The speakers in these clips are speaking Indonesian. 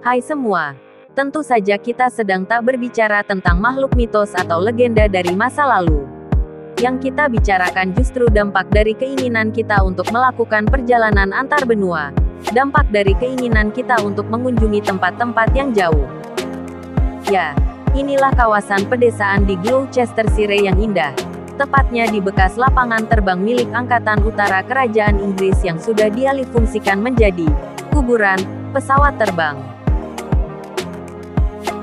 Hai semua. Tentu saja kita sedang tak berbicara tentang makhluk mitos atau legenda dari masa lalu. Yang kita bicarakan justru dampak dari keinginan kita untuk melakukan perjalanan antar benua. Dampak dari keinginan kita untuk mengunjungi tempat-tempat yang jauh. Ya, inilah kawasan pedesaan di Gloucestershire yang indah. Tepatnya di bekas lapangan terbang milik Angkatan Utara Kerajaan Inggris yang sudah dialihfungsikan menjadi kuburan pesawat terbang.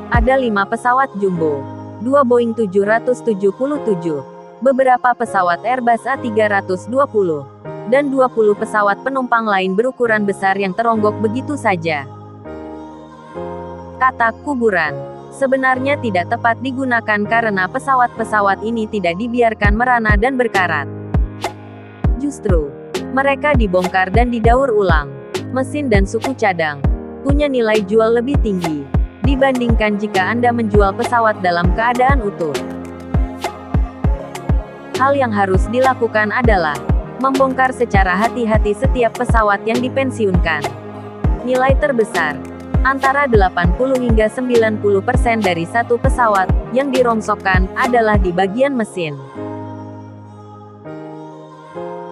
Ada 5 pesawat jumbo, 2 Boeing 777, beberapa pesawat Airbus A320, dan 20 pesawat penumpang lain berukuran besar yang teronggok begitu saja. Kata kuburan sebenarnya tidak tepat digunakan karena pesawat-pesawat ini tidak dibiarkan merana dan berkarat. Justru, mereka dibongkar dan didaur ulang. Mesin dan suku cadang punya nilai jual lebih tinggi dibandingkan jika Anda menjual pesawat dalam keadaan utuh. Hal yang harus dilakukan adalah membongkar secara hati-hati setiap pesawat yang dipensiunkan. Nilai terbesar antara 80 hingga 90% dari satu pesawat yang dirongsokkan adalah di bagian mesin.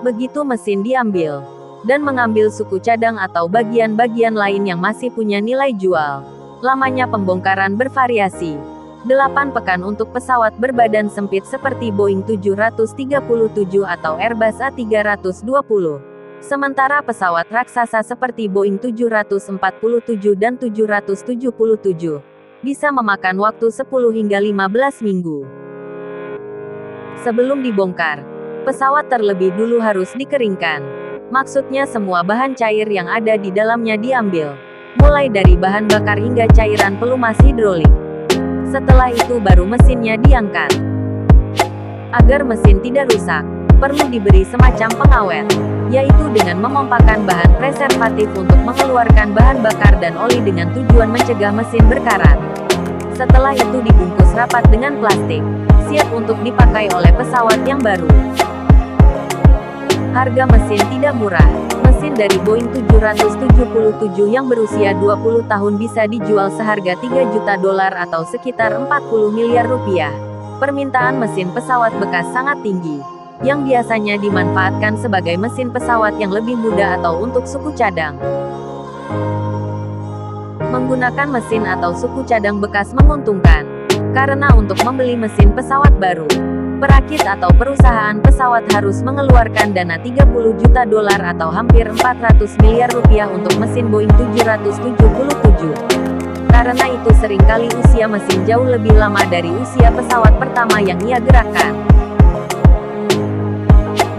Begitu mesin diambil dan mengambil suku cadang atau bagian-bagian lain yang masih punya nilai jual, lamanya pembongkaran bervariasi. 8 pekan untuk pesawat berbadan sempit seperti Boeing 737 atau Airbus A320. Sementara pesawat raksasa seperti Boeing 747 dan 777 bisa memakan waktu 10 hingga 15 minggu. Sebelum dibongkar, pesawat terlebih dulu harus dikeringkan. Maksudnya semua bahan cair yang ada di dalamnya diambil, mulai dari bahan bakar hingga cairan pelumas hidrolik. Setelah itu baru mesinnya diangkat. Agar mesin tidak rusak, perlu diberi semacam pengawet, yaitu dengan memompakan bahan preservatif untuk mengeluarkan bahan bakar dan oli dengan tujuan mencegah mesin berkarat. Setelah itu dibungkus rapat dengan plastik, siap untuk dipakai oleh pesawat yang baru. Harga mesin tidak murah. Mesin dari Boeing 777 yang berusia 20 tahun bisa dijual seharga $3 juta atau sekitar 40 miliar rupiah. Permintaan mesin pesawat bekas sangat tinggi, yang biasanya dimanfaatkan sebagai mesin pesawat yang lebih muda atau untuk suku cadang. Menggunakan mesin atau suku cadang bekas menguntungkan, karena untuk membeli mesin pesawat baru, perakit atau perusahaan pesawat harus mengeluarkan dana $30 juta atau hampir 400 miliar rupiah untuk mesin Boeing 777. Karena itu seringkali usia mesin jauh lebih lama dari usia pesawat pertama yang ia gerakkan.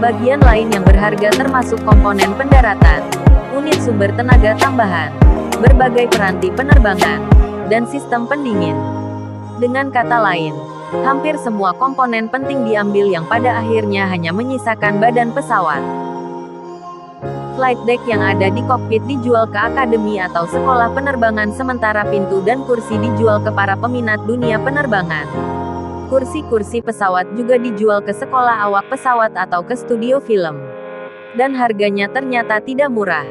Bagian lain yang berharga termasuk komponen pendaratan, unit sumber tenaga tambahan, berbagai peranti penerbangan, dan sistem pendingin. Dengan kata lain, hampir semua komponen penting diambil yang pada akhirnya hanya menyisakan badan pesawat. Flight deck yang ada di kokpit dijual ke akademi atau sekolah penerbangan sementara pintu dan kursi dijual ke para peminat dunia penerbangan. Kursi-kursi pesawat juga dijual ke sekolah awak pesawat atau ke studio film. Dan harganya ternyata tidak murah.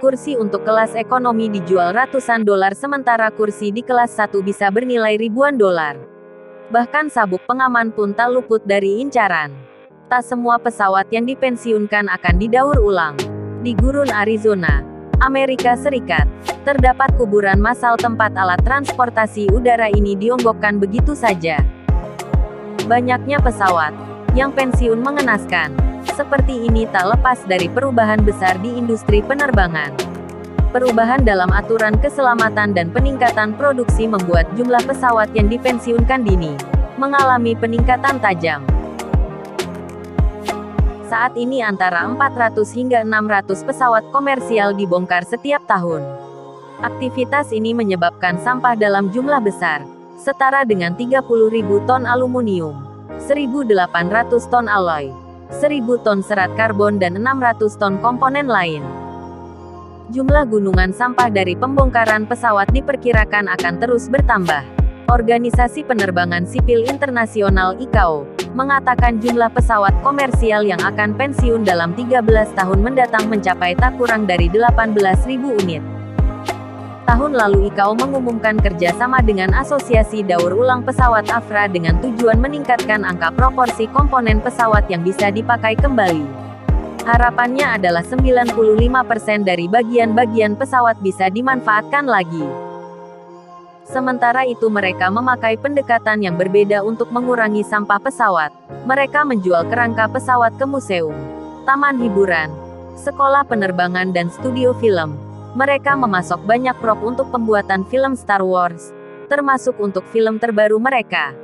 Kursi untuk kelas ekonomi dijual ratusan dolar sementara kursi di kelas 1 bisa bernilai ribuan dolar. Bahkan sabuk pengaman pun tak luput dari incaran. Tak semua pesawat yang dipensiunkan akan didaur ulang. Di gurun Arizona, Amerika Serikat, terdapat kuburan massal tempat alat transportasi udara ini dionggokkan begitu saja. Banyaknya pesawat yang pensiun mengenaskan seperti ini tak lepas dari perubahan besar di industri penerbangan. Perubahan dalam aturan keselamatan dan peningkatan produksi membuat jumlah pesawat yang dipensiunkan dini mengalami peningkatan tajam. Saat ini antara 400 hingga 600 pesawat komersial dibongkar setiap tahun. Aktivitas ini menyebabkan sampah dalam jumlah besar, setara dengan 30.000 ton aluminium, 1.800 ton alloy, 1.000 ton serat karbon dan 600 ton komponen lain. Jumlah gunungan sampah dari pembongkaran pesawat diperkirakan akan terus bertambah. Organisasi Penerbangan Sipil Internasional ICAO mengatakan jumlah pesawat komersial yang akan pensiun dalam 13 tahun mendatang mencapai tak kurang dari 18.000 unit. Tahun lalu ICAO mengumumkan kerjasama dengan Asosiasi Daur Ulang Pesawat AFRA dengan tujuan meningkatkan angka proporsi komponen pesawat yang bisa dipakai kembali. Harapannya adalah 95% dari bagian-bagian pesawat bisa dimanfaatkan lagi. Sementara itu mereka memakai pendekatan yang berbeda untuk mengurangi sampah pesawat. Mereka menjual kerangka pesawat ke museum, taman hiburan, sekolah penerbangan dan studio film. Mereka memasok banyak prop untuk pembuatan film Star Wars, termasuk untuk film terbaru mereka.